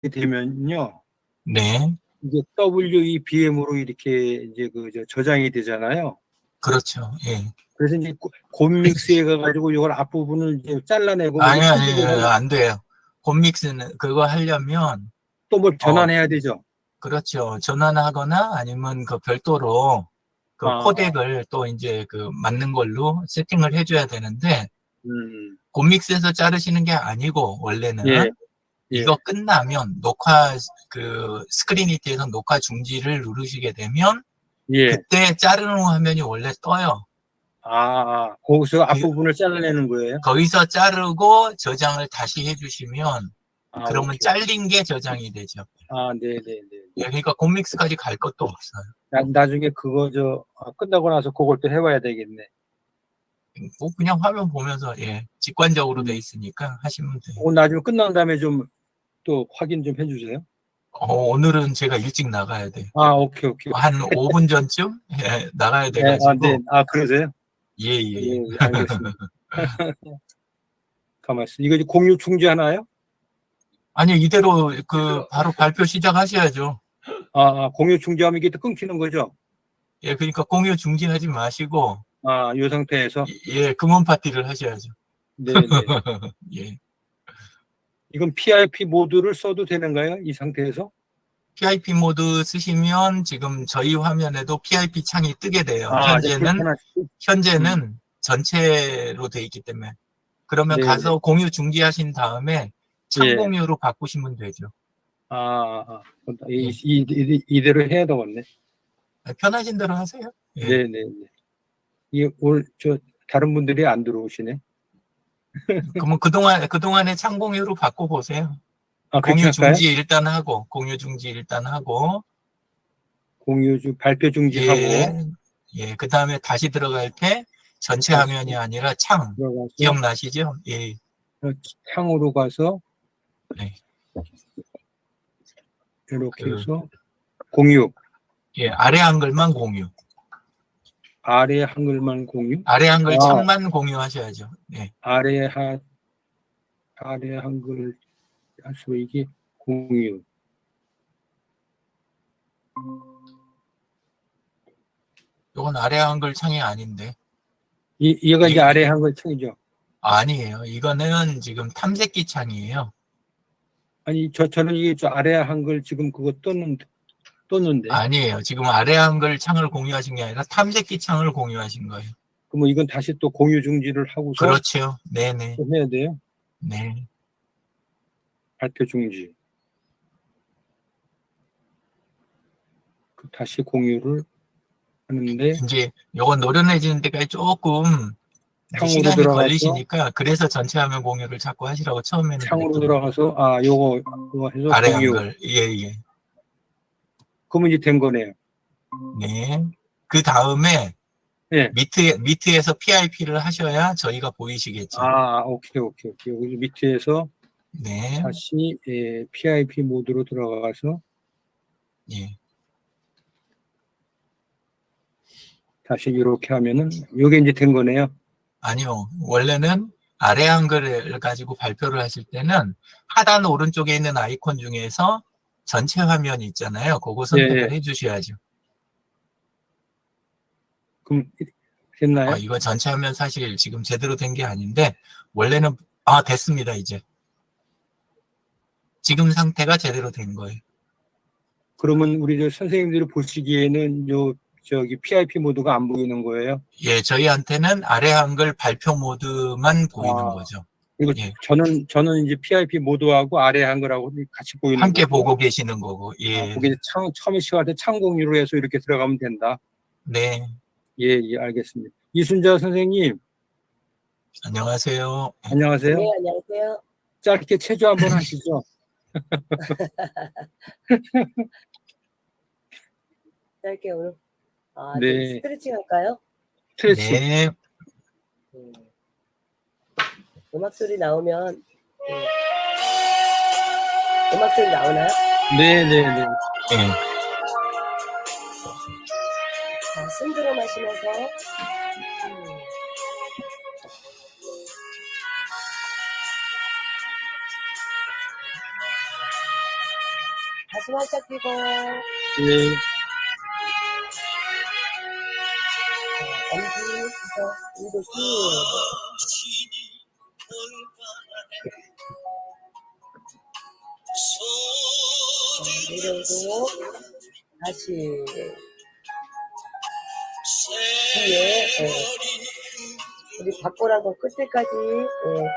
되면요. 네. 이게 WEBM으로 이렇게 이제 저장이 되잖아요. 그렇죠. 예. 그래서 이제 곰믹스에 가가지고 이걸 앞부분을 이제 잘라내고 아니, 안 돼요. 곰믹스는 그거 하려면 또 뭘 전환해야 되죠. 그렇죠. 전환하거나 아니면 그 별도로 그 코덱을 또 이제 그 맞는 걸로 세팅을 해줘야 되는데, 곰믹스에서 자르시는 게 아니고, 원래는 예, 이거 끝나면 그 스크린이트에서 녹화 중지를 누르시게 되면, 예. 그때 자르는 화면이 원래 떠요. 거기서 앞부분을 잘라내는 거예요? 거기서 자르고 저장을 다시 해주시면, 그러면 오케이. 잘린 게 저장이 되죠. 네네네. 예, 그러니까 곰믹스까지 갈 것도 없어요. 나중에 그거 끝나고 나서 그걸 또 해봐야 되겠네. 뭐 그냥 화면 보면서 직관적으로 돼 있으니까 하시면 돼요. 나중에 끝난 다음에 좀 또 확인 좀 해주세요. 오늘은 제가 일찍 나가야 돼요. 오케이. 한 5분 전쯤 나가야 돼가지고. 네. 그러세요? 예. 알겠습니다. 가만 있어. 이거 공유 중지하나요? 아니요, 이대로 바로 발표 시작하셔야죠. 공유 중지하면 이게 또 끊기는 거죠? 예, 그러니까 공유 중지하지 마시고. 이 상태에서? 예, 금원 파티를 하셔야죠. 네네. 예. 이건 PIP 모드를 써도 되는가요? 이 상태에서? PIP 모드 쓰시면 지금 저희 화면에도 PIP 창이 뜨게 돼요. 현재는 전체로 돼 있기 때문에. 그러면 가서 공유 중지하신 다음에 창 공유로 바꾸시면 되죠. 이대로 해야 되겠네. 편하신 대로 하세요. 예. 네네. 이게 다른 분들이 안 들어오시네. 그러면 그동안에 창 공유로 바꿔보세요. 공유 중지 일단 하고, 발표 중지하고. 예, 그 다음에 다시 들어갈 때 전체 화면이 아니라 창. 들어가서, 기억나시죠? 예. 창으로 가서. 네. 이렇게 해서 공유. 예, 아래 한글만 공유. 아래 한글만 공유? 아래 한글 창만 공유하셔야죠. 네. 아래 한글 이게 공유. 이건 아래 한글 창이 아닌데. 얘가 이제 아래 한글 창이죠? 아니에요. 이거는 지금 탐색기 창이에요. 아니, 저는 이게 아래 한글 지금 그거 떴는데. 아니에요. 지금 아래 한글 창을 공유하신 게 아니라 탐색기 창을 공유하신 거예요. 그럼 이건 다시 또 공유 중지를 하고서. 그렇죠. 네네. 해야 돼요? 네. 발표 중지. 다시 공유를 하는데. 이제 요건 노련해지는 데까지 조금 시간이 걸리시니까, 그래서 전체 화면 공유를 자꾸 하시라고 처음에는 창으로 들어가서 요거 해서 아래 공유. 한글. 예. 그러면 이제 된 거네요. 네. 그 다음에 밑에서 PIP를 하셔야 저희가 보이시겠죠. 오케이. 여기 밑에서 다시 PIP 모드로 들어가서 다시 이렇게 하면은 이게 이제 된 거네요. 아니요. 원래는 아래 한글을 가지고 발표를 하실 때는 하단 오른쪽에 있는 아이콘 중에서 전체 화면이 있잖아요. 그거 선택을 해주셔야죠. 그럼 됐나요? 이거 전체 화면 사실 지금 제대로 된 게 아닌데, 원래는 됐습니다. 이제 지금 상태가 제대로 된 거예요. 그러면 우리 선생님들이 보시기에는 PIP 모드가 안 보이는 거예요? 예, 저희한테는 아래 한글 발표 모드만 보이는 거죠. 그리고 저는 이제 PIP 모드하고 아래 한글하고 같이 보이는 함께 거고. 보고 계시는 거고. 예. 거기 처음에 시작할 때 창 공유로 해서 이렇게 들어가면 된다. 네. 예, 알겠습니다. 이순자 선생님. 안녕하세요. 안녕하세요. 네, 안녕하세요. 짧게 체조 한번 하시죠. 짧게 오늘 네. 스트레칭 할까요? 스트레칭. 네. 음악 소리 나오면 음악 소리 나오나요? 네. 숨 들어 마시면서 가슴 활짝 펴고 네. 엄지 해서 이도 쭉 내려오고 다시 뒤에 우리 바꿔라고 끝에까지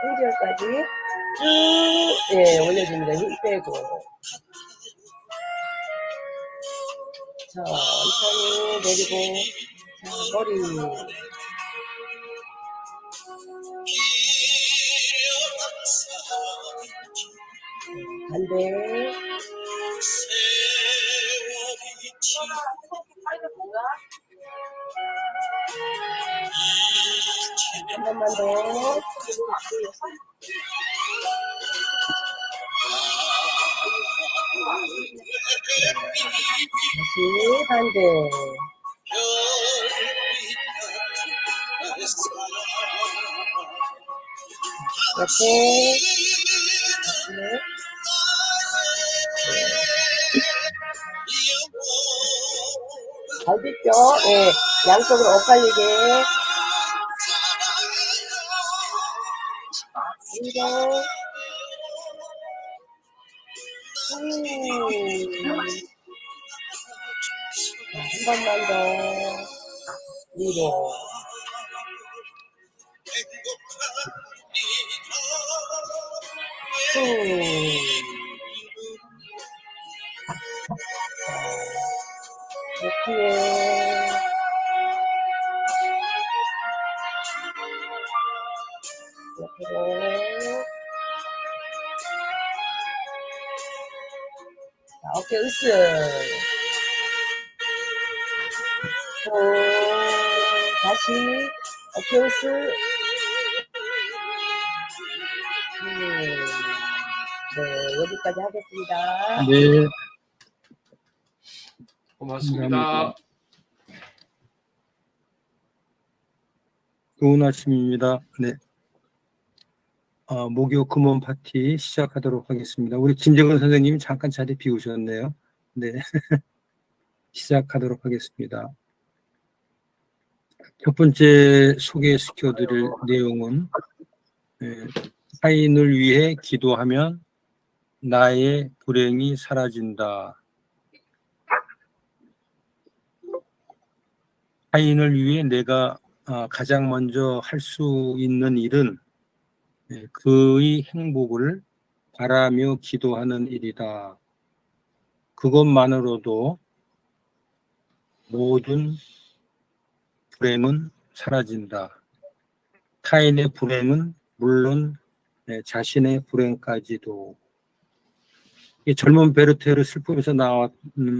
풍지열까지 쭉 올려줍니다. 힘 빼고 천천히 내리고 자, 머리 반대 한 번만 더 다시 반대 옆에 갈비뼈 양쪽으로 엇갈리게 이거 한 번만 더 위로 이렇게 옆으로 자, 어깨 으쓱 또 다시 어깨 으쓱 네 여기까지 하겠습니다. 네. 고맙습니다. 좋은 아침입니다. 네. 목요 금원 파티 시작하도록 하겠습니다. 우리 김정은 선생님이 잠깐 자리 비우셨네요. 네. 시작하도록 하겠습니다. 첫 번째 소개시켜드릴 내용은 타인을 위해 기도하면 나의 불행이 사라진다. 타인을 위해 내가 가장 먼저 할 수 있는 일은 그의 행복을 바라며 기도하는 일이다. 그것만으로도 모든 불행은 사라진다. 타인의 불행은 물론 자신의 불행까지도. 이 젊은 베르테르 슬픔에서 나온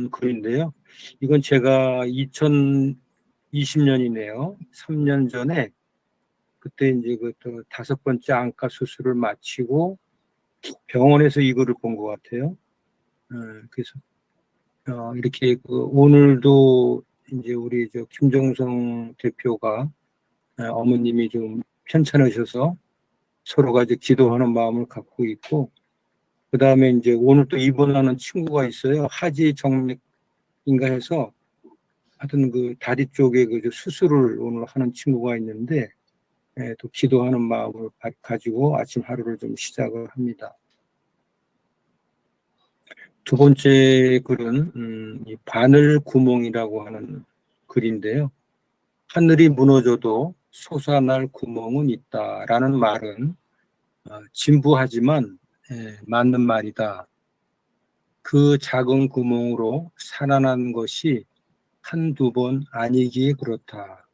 글인데요. 이건 제가 2020년이네요. 3년 전에 그때 이제 그 또 5번째 안과 수술을 마치고 병원에서 이 글을 본 것 같아요. 그래서 이렇게 오늘도 이제 우리 김정성 대표가 어머님이 좀 편찮으셔서 서로가 이제 기도하는 마음을 갖고 있고, 그 다음에 이제 오늘 또 입원하는 친구가 있어요. 하지 정맥인가 해서 하여튼 그 다리 쪽에 그 수술을 오늘 하는 친구가 있는데, 또 기도하는 마음을 가지고 아침 하루를 좀 시작을 합니다. 두 번째 글은 이 바늘 구멍이라고 하는 글인데요. 하늘이 무너져도 솟아날 구멍은 있다라는 말은 진부하지만 맞는 말이다. 그 작은 구멍으로 살아난 것이 한두 번 아니기에 그렇다.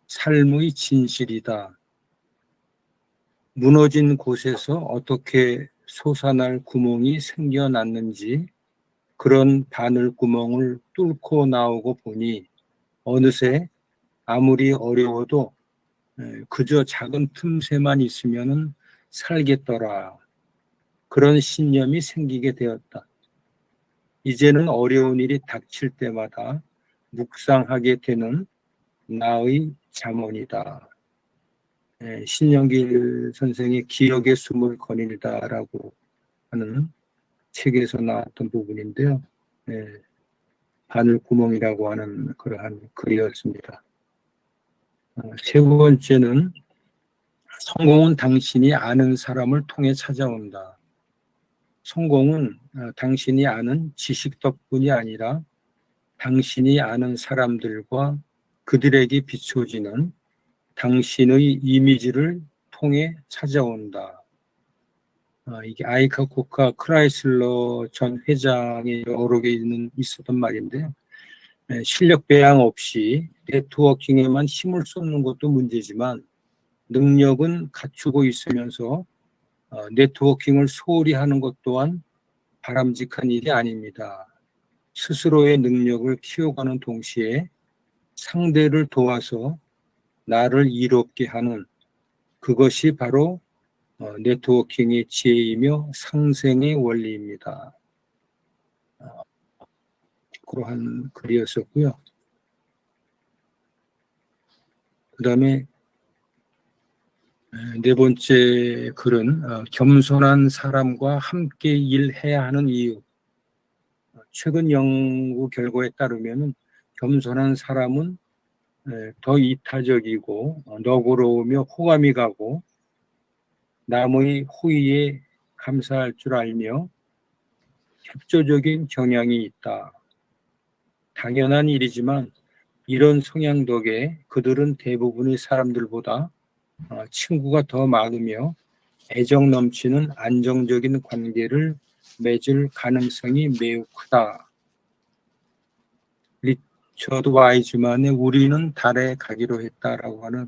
삶의 진실이다. 무너진 곳에서 어떻게 솟아날 구멍이 생겨났는지 그런 바늘구멍을 뚫고 나오고 보니 어느새 아무리 어려워도 그저 작은 틈새만 있으면 살겠더라. 그런 신념이 생기게 되었다. 이제는 어려운 일이 닥칠 때마다 묵상하게 되는 나의 잠언이다. 신영길 선생의 기억의 숨을 거닐다라고 하는 책에서 나왔던 부분인데요. 바늘구멍이라고 하는 그러한 글이었습니다. 세 번째는 성공은 당신이 아는 사람을 통해 찾아온다. 성공은 당신이 아는 지식 덕분이 아니라 당신이 아는 사람들과 그들에게 비춰지는 당신의 이미지를 통해 찾아온다. 이게 아이카코카 크라이슬러 전 회장의 어록에 있었던 말인데요. 실력 배양 없이 네트워킹에만 힘을 쏟는 것도 문제지만 능력은 갖추고 있으면서 네트워킹을 소홀히 하는 것 또한 바람직한 일이 아닙니다. 스스로의 능력을 키워가는 동시에 상대를 도와서 나를 이롭게 하는 그것이 바로 네트워킹의 지혜이며 상생의 원리입니다. 그러한 글이었었고요. 그 다음에 네 번째 글은 겸손한 사람과 함께 일해야 하는 이유. 최근 연구 결과에 따르면 겸손한 사람은 더 이타적이고 너그러우며 호감이 가고 남의 호의에 감사할 줄 알며 협조적인 경향이 있다. 당연한 일이지만 이런 성향 덕에 그들은 대부분의 사람들보다 친구가 더 많으며 애정 넘치는 안정적인 관계를 맺을 가능성이 매우 크다. 리처드 와이즈만의 우리는 달에 가기로 했다라고 하는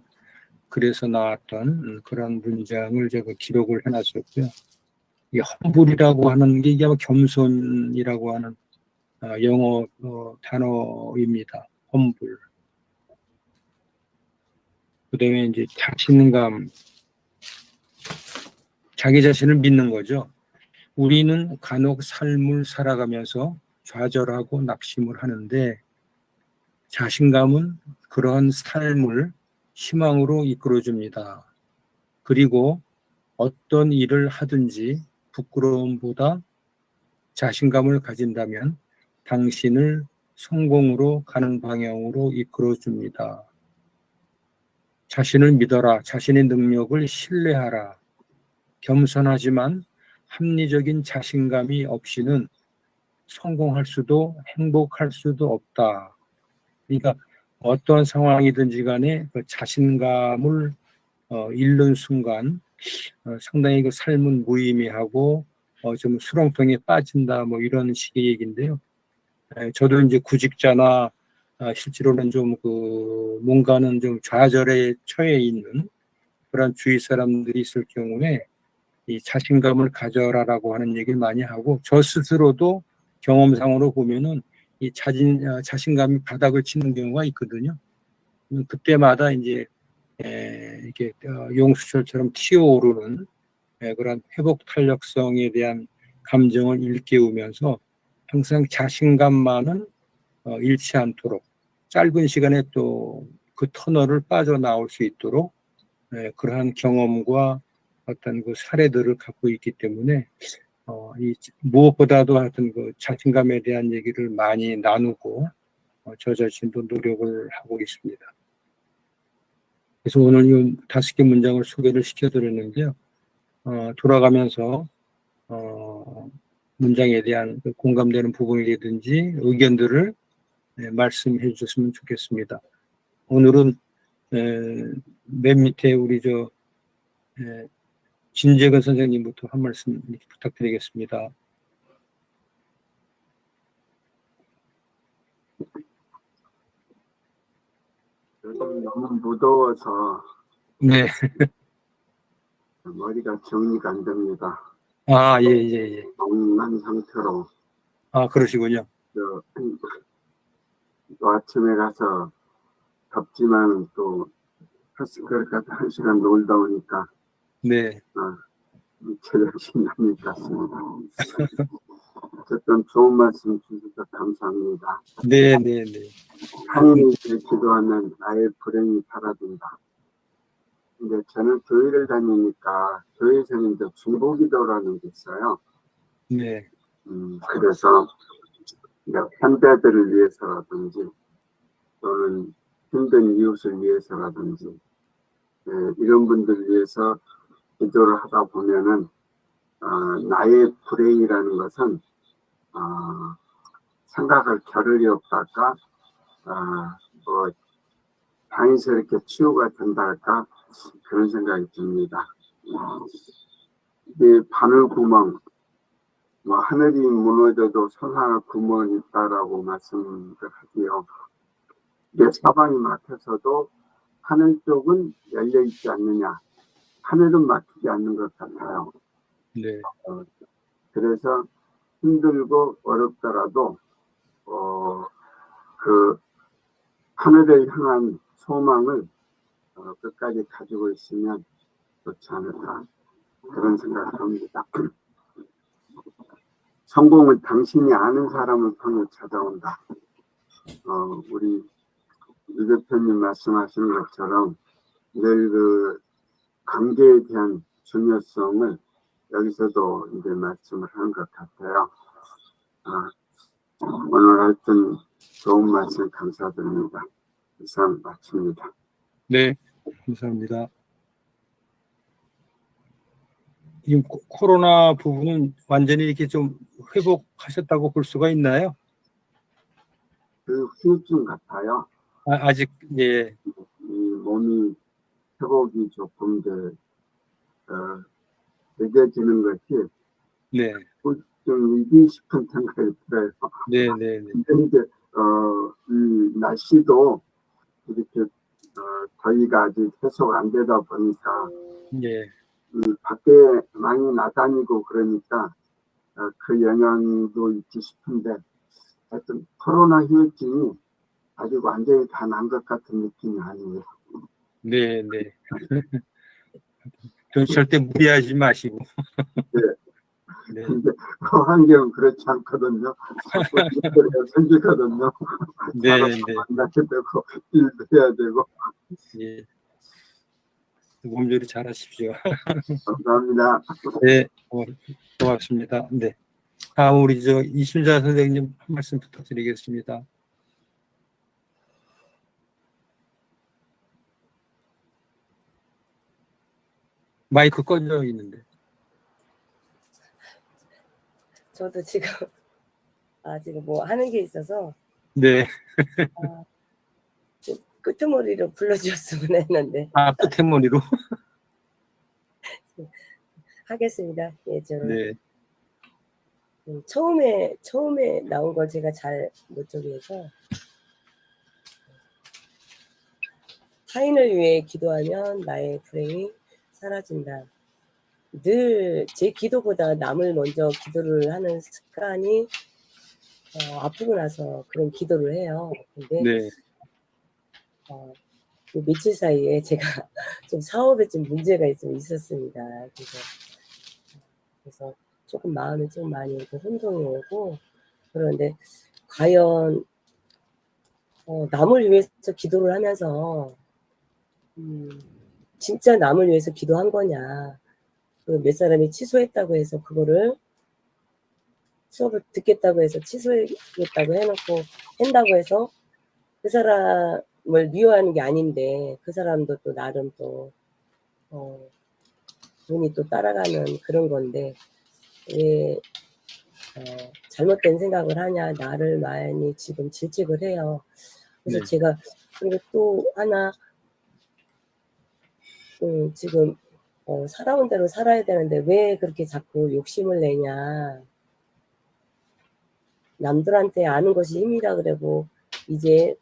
글에서 나왔던 그런 문장을 제가 기록을 해놨었고요. 이 험불이라고 하는 게 이게 아마 겸손이라고 하는 영어 단어입니다. 험불. 그 다음에 이제 자신감, 자기 자신을 믿는 거죠. 우리는 간혹 삶을 살아가면서 좌절하고 낙심을 하는데 자신감은 그러한 삶을 희망으로 이끌어줍니다. 그리고 어떤 일을 하든지 부끄러움보다 자신감을 가진다면 당신을 성공으로 가는 방향으로 이끌어줍니다. 자신을 믿어라. 자신의 능력을 신뢰하라. 겸손하지만 합리적인 자신감이 없이는 성공할 수도 행복할 수도 없다. 그러니까 어떠한 상황이든지 간에 그 자신감을 잃는 순간 상당히 그 삶은 무의미하고 좀 수렁통에 빠진다 뭐 이런 식의 얘기인데요. 저도 이제 구직자나 실제로는 좀 그 뭔가는 좀 좌절에 처해 있는 그런 주위 사람들이 있을 경우에 이 자신감을 가져라라고 하는 얘기를 많이 하고 저 스스로도 경험상으로 보면은 이 자신감이 바닥을 치는 경우가 있거든요. 그때마다 이제 이렇게 용수철처럼 튀어오르는 그런 회복 탄력성에 대한 감정을 일깨우면서 항상 자신감만은 잃지 않도록 짧은 시간에 또 그 터널을 빠져나올 수 있도록 그러한 경험과 어떤 그 사례들을 갖고 있기 때문에 이 무엇보다도 하여튼 그 자신감에 대한 얘기를 많이 나누고 저 자신도 노력을 하고 있습니다. 그래서 오늘 이 5개 문장을 소개를 시켜드렸는데요. 돌아가면서 문장에 대한 공감되는 부분이라든지 의견들을 말씀해 주셨으면 좋겠습니다. 오늘은 맨 밑에 우리 진재근 선생님부터 한 말씀 부탁드리겠습니다. 요즘 너무 무더워서 네. 머리가 정리가 안 됩니다. 예. 멍한 상태로 그러시군요. 또 아침에 가서 덥지만 또 헬스클럽 가서 1시간 놀다 오니까 네. 체력이 남을 것 같습니다. 어쨌든 좋은 말씀 주셔서 감사합니다. 네. 하나님께 기도하면 나의 불행이 사라진다. 근데 저는 교회를 다니니까 교회에서는 이제 중보기도라는 게 있어요. 네. 그래서 환자들을 위해서라든지 또는 힘든 이웃을 위해서라든지 이런 분들을 위해서 기도를 하다 보면은 나의 불행이라는 것은 생각할 겨를이 없달까 뭐 당연스럽게 치유가 된다 할까 그런 생각이 듭니다. 이 바늘구멍 뭐 하늘이 무너져도 손하나 구멍이 있다라고 말씀을 하지요. 이게 사방이 막혀서도 하늘 쪽은 열려 있지 않느냐. 하늘은 막히지 않는 것 같아요. 네. 그래서 힘들고 어렵더라도 그 하늘을 향한 소망을 끝까지 가지고 있으면 좋지 않을까 그런 생각을 합니다. 성공은 당신이 아는 사람을 통해 찾아온다. 우리 유 대표님 말씀하시는 것처럼 늘 그 관계에 대한 중요성을 여기서도 이제 말씀을 하는 것 같아요. 오늘 하여튼 좋은 말씀 감사드립니다. 이상 마칩니다. 네, 감사합니다. 지금 코로나 부분은 완전히 이렇게 좀 회복하셨다고 볼 수가 있나요? 그 후유증 같아요. 아직, 예. 이 몸이 회복이 조금 이제 늦어지는 것이 네. 후유증이기 싶은 생각이 들어요. 네, 네, 네. 근데 이제 이 날씨도 이렇게 더위가 아직 해소가 안 되다 보니까 예. 밖에 많이 나다니고 그러니까 그 영향도 있지 싶은데 하여튼 코로나 후유증이 아직 완전히 다 난 것 같은 느낌이 아니에요. 네, 네. 절대 무리하지 마시고. 네. 네. 근데 환경은 그렇지 않거든요. 자꾸 생기거든요. 네, 사람 네. 만나게 되고 일도 해야 되고. 예. 몸조리 잘하십시오. 감사합니다. 네, 고맙습니다. 네. 다음 우리 이순자 선생님 한 말씀 부탁드리겠습니다. 마이크 꺼져 있는데. 저도 지금 지금 뭐 하는 게 있어서 네. 좀 끄트머리로 불러주셨으면 했는데 끝에 머리로. 하겠습니다. 예, 저 네. 처음에 나온 걸 제가 잘 못 적해서 타인을 위해 기도하면 나의 불행이 사라진다. 늘 제 기도보다 남을 먼저 기도를 하는 습관이 아프고 나서 그런 기도를 해요. 근데 네. 그 며칠 사이에 제가 좀 사업에 좀 문제가 좀 있었습니다. 그래서 조금 마음이 좀 많이 혼동이 오고 그런데 과연 남을 위해서 기도를 하면서 진짜 남을 위해서 기도한 거냐. 그 몇 사람이 취소했다고 해서 그거를 수업을 듣겠다고 해서 취소하겠다고 해놓고 한다고 해서 그 사람을 미워하는 게 아닌데 그 사람도 또 나름 또 돈이 또 따라가는 그런 건데 왜 잘못된 생각을 하냐 나를 많이 지금 질책을 해요. 그래서 네. 제가 그리고 또 하나 지금 살아온 대로 살아야 되는데 왜 그렇게 자꾸 욕심을 내냐. 남들한테 아는 것이 힘이라 그러고 이제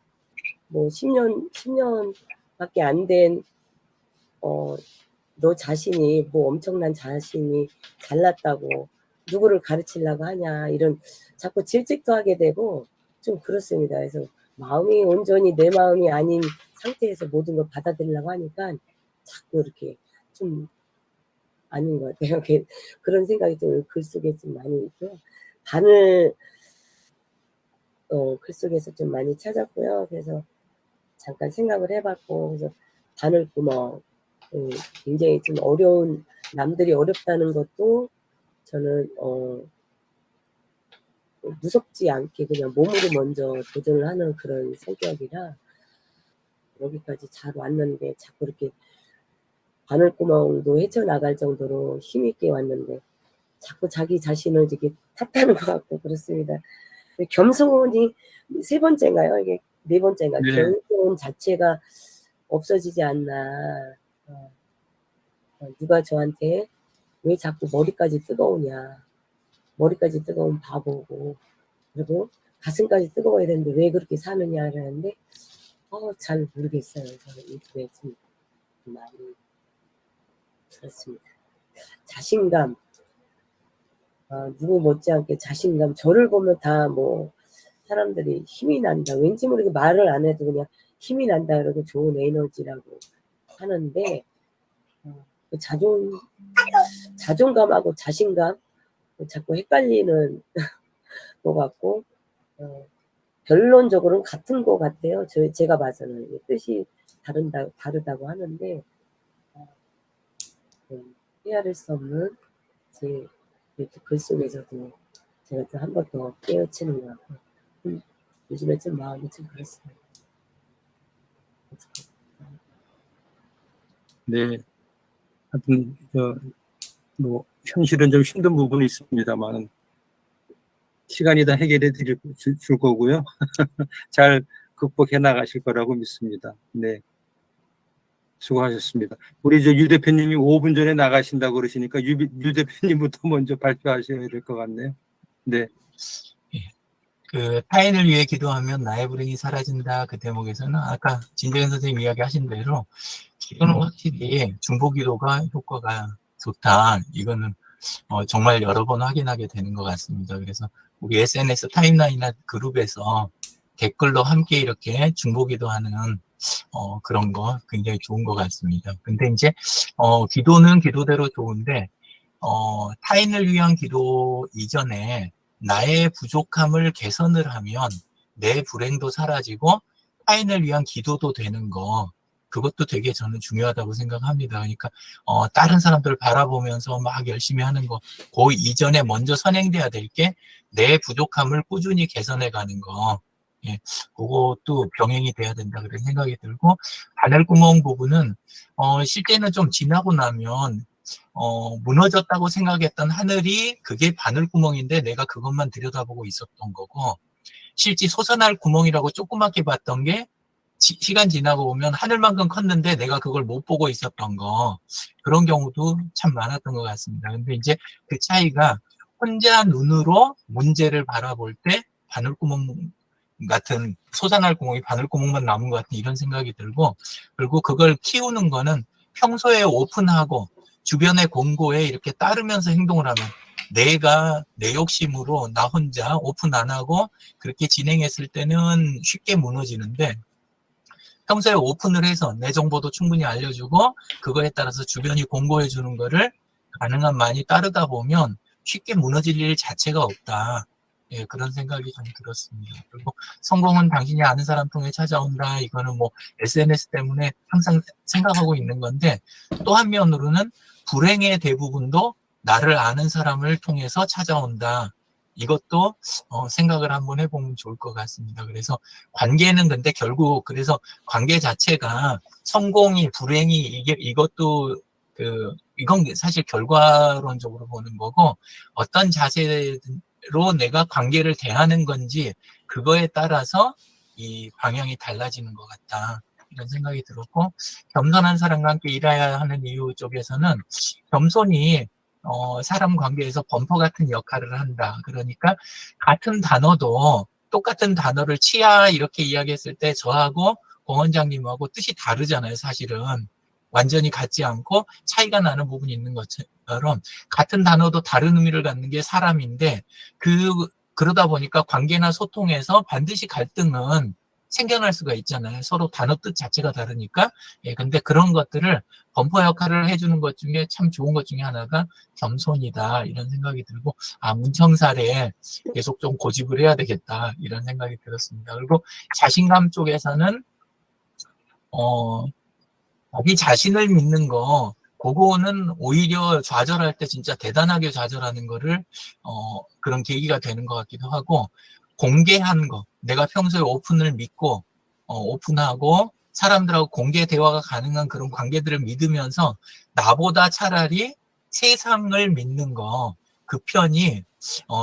뭐 10년밖에 안 된 너 자신이 뭐 엄청난 자신이 잘났다고 누구를 가르치려고 하냐 이런 자꾸 질책도 하게 되고 좀 그렇습니다. 그래서 마음이 온전히 내 마음이 아닌 상태에서 모든 걸 받아들이려고 하니까 자꾸 이렇게 좀 아닌 것 같아요. 그런 생각이 좀 글 속에 좀 많이 있고요. 반을 글 속에서 좀 많이 찾았고요. 그래서 잠깐 생각을 해봤고 그래서 바늘구멍 굉장히 좀 어려운 남들이 어렵다는 것도 저는 무섭지 않게 그냥 몸으로 먼저 도전을 하는 그런 성격이라 여기까지 잘 왔는데 자꾸 이렇게 바늘구멍도 헤쳐나갈 정도로 힘있게 왔는데 자꾸 자기 자신을 이렇게 탓하는 것 같고 그렇습니다. 겸손이 3번째인가요? 이게 4번째인가요? 네. 겸손 자체가 없어지지 않나. 누가 저한테 왜 자꾸 머리까지 뜨거우냐. 머리까지 뜨거운 바보고 그리고 가슴까지 뜨거워야 되는데 왜 그렇게 사느냐 그러는데 잘 모르겠어요. 저는 요즘에 좀 많이 그렇습니다. 자신감 누구 못지않게 자신감 저를 보면 다 뭐 사람들이 힘이 난다 왠지 모르게 말을 안 해도 그냥 힘이 난다 그러고 좋은 에너지라고 하는데 그 자존감하고 자신감 자꾸 헷갈리는 것 같고 결론적으로는 같은 것 같아요. 제가 봐서는 뜻이 다르다고 하는데 헤아릴 수 없는 제 글 속에서도 제가 또 한 번 더 깨우치는 것 같고 요즘에 좀 마음이 좀 그렇습니다. 네. 하여튼 뭐 현실은 좀 힘든 부분이 있습니다만 시간이 다 해결해 줄 거고요. 잘 극복해 나가실 거라고 믿습니다. 네. 수고하셨습니다. 우리 유 대표님이 5분 전에 나가신다고 그러시니까 유 대표님부터 먼저 발표하셔야 될 것 같네요. 네. 그 타인을 위해 기도하면 나의 불행이 사라진다. 그 대목에서는 아까 진정현 선생님 이야기하신 대로 기도는 확실히 중보기도가 효과가 좋다. 이거는 정말 여러 번 확인하게 되는 것 같습니다. 그래서 우리 SNS 타임라인이나 그룹에서 댓글로 함께 이렇게 중보기도하는 그런 거 굉장히 좋은 것 같습니다. 근데 이제 기도는 기도대로 좋은데 타인을 위한 기도 이전에 나의 부족함을 개선을 하면 내 불행도 사라지고 타인을 위한 기도도 되는 거 그것도 되게 저는 중요하다고 생각합니다. 그러니까 다른 사람들을 바라보면서 막 열심히 하는 거 그 이전에 먼저 선행돼야 될 게 내 부족함을 꾸준히 개선해 가는 거 예, 그것도 병행이 돼야 된다 그런 생각이 들고 바늘구멍 부분은 실제는 좀 지나고 나면 무너졌다고 생각했던 하늘이 그게 바늘구멍인데 내가 그것만 들여다보고 있었던 거고 실제 솟아날 구멍이라고 조그맣게 봤던 게 시간 지나고 보면 하늘만큼 컸는데 내가 그걸 못 보고 있었던 거 그런 경우도 참 많았던 것 같습니다. 근데 이제 그 차이가 혼자 눈으로 문제를 바라볼 때 바늘구멍 같은 솟아날 구멍이 바늘구멍만 남은 것 같은 이런 생각이 들고 그리고 그걸 키우는 거는 평소에 오픈하고 주변의 공고에 이렇게 따르면서 행동을 하면 내가 내 욕심으로 나 혼자 오픈 안 하고 그렇게 진행했을 때는 쉽게 무너지는데 평소에 오픈을 해서 내 정보도 충분히 알려주고 그거에 따라서 주변이 공고해 주는 거를 가능한 많이 따르다 보면 쉽게 무너질 일 자체가 없다. 예, 그런 생각이 좀 들었습니다. 그리고 성공은 당신이 아는 사람 통해 찾아온다. 이거는 뭐 SNS 때문에 항상 생각하고 있는 건데 또 한면으로는 불행의 대부분도 나를 아는 사람을 통해서 찾아온다. 이것도 생각을 한번 해보면 좋을 것 같습니다. 그래서 관계는 근데 결국 그래서 관계 자체가 성공이 불행이 이것도 이건 사실 결과론적으로 보는 거고 어떤 자세로 내가 관계를 대하는 건지 그거에 따라서 이 방향이 달라지는 것 같다. 이런 생각이 들었고 겸손한 사람과 함께 일해야 하는 이유 쪽에서는 겸손이 사람 관계에서 범퍼 같은 역할을 한다. 그러니까 같은 단어도 똑같은 단어를 치아 이렇게 이야기했을 때 저하고 공 원장님하고 뜻이 다르잖아요. 사실은 완전히 같지 않고 차이가 나는 부분이 있는 것처럼 같은 단어도 다른 의미를 갖는 게 사람인데 그러다 보니까 관계나 소통에서 반드시 갈등은 생겨날 수가 있잖아요. 서로 단어 뜻 자체가 다르니까. 예, 근데 그런 것들을 범퍼 역할을 해주는 것 중에 참 좋은 것 중에 하나가 겸손이다. 이런 생각이 들고, 문청사례 계속 좀 고집을 해야 되겠다. 이런 생각이 들었습니다. 그리고 자신감 쪽에서는, 자기 자신을 믿는 거, 그거는 오히려 좌절할 때 진짜 대단하게 좌절하는 거를 그런 계기가 되는 것 같기도 하고, 공개한 거, 내가 평소에 오픈을 믿고 오픈하고 사람들하고 공개 대화가 가능한 그런 관계들을 믿으면서 나보다 차라리 세상을 믿는 거, 그 편이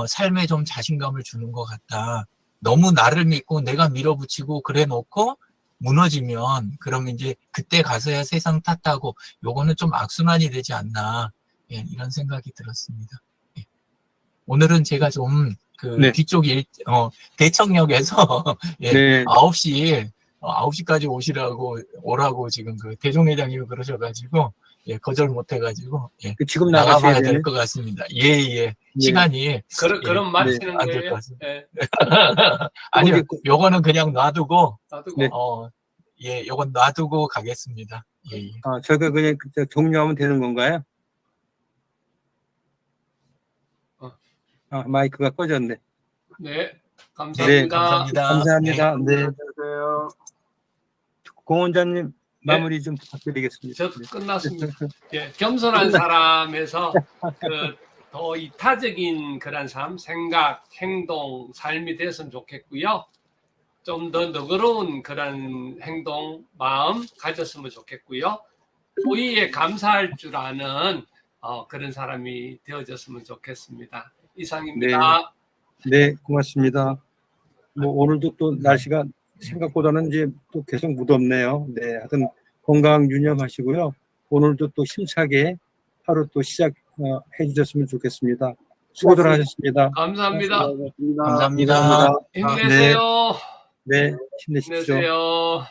삶에 좀 자신감을 주는 것 같다. 너무 나를 믿고 내가 밀어붙이고 그래 놓고 무너지면 그러면 이제 그때 가서야 세상 탓하고 요거는 좀 악순환이 되지 않나, 예, 이런 생각이 들었습니다. 예. 오늘은 제가 좀 그 네. 뒤쪽 대청역에서 예, 네. 9시까지 오라고 지금 그 대종회장님이 그러셔가지고 예, 거절 못해가지고 예, 지금 나가셔야 나가봐야 되네. 될 것 같습니다. 예. 시간이 그럼 마치는 안 될 것 거예요? 같습니다. 예. 아니요, 요거는 그냥 놔두고 놔두고. 네. 예, 요건 놔두고 가겠습니다. 예. 저거 그냥 종료하면 되는 건가요? 마이크가 꺼졌네. 네. 네, 감사합니다. 감사합니다. 감사합니다. 네. 안녕하세요. 공원장님 마무리 좀 부탁드리겠습니다. 저 끝났습니다. 예, 겸손한 사람에서 더 이타적인 그런 삶, 생각, 행동, 삶이 됐으면 좋겠고요. 좀 더 너그러운 그런 행동, 마음 가졌으면 좋겠고요. 호의에 감사할 줄 아는 그런 사람이 되어졌으면 좋겠습니다. 이상입니다. 네, 고맙습니다. 오늘도 또 날씨가 생각보다는 이제 또 계속 무덥네요. 네, 하여튼 건강 유념하시고요. 오늘도 또 힘차게 하루 또 시작해 주셨으면 좋겠습니다. 수고들 하셨습니다. 감사합니다. 감사합니다. 힘내세요. 네, 힘내십시오. 힘내세요.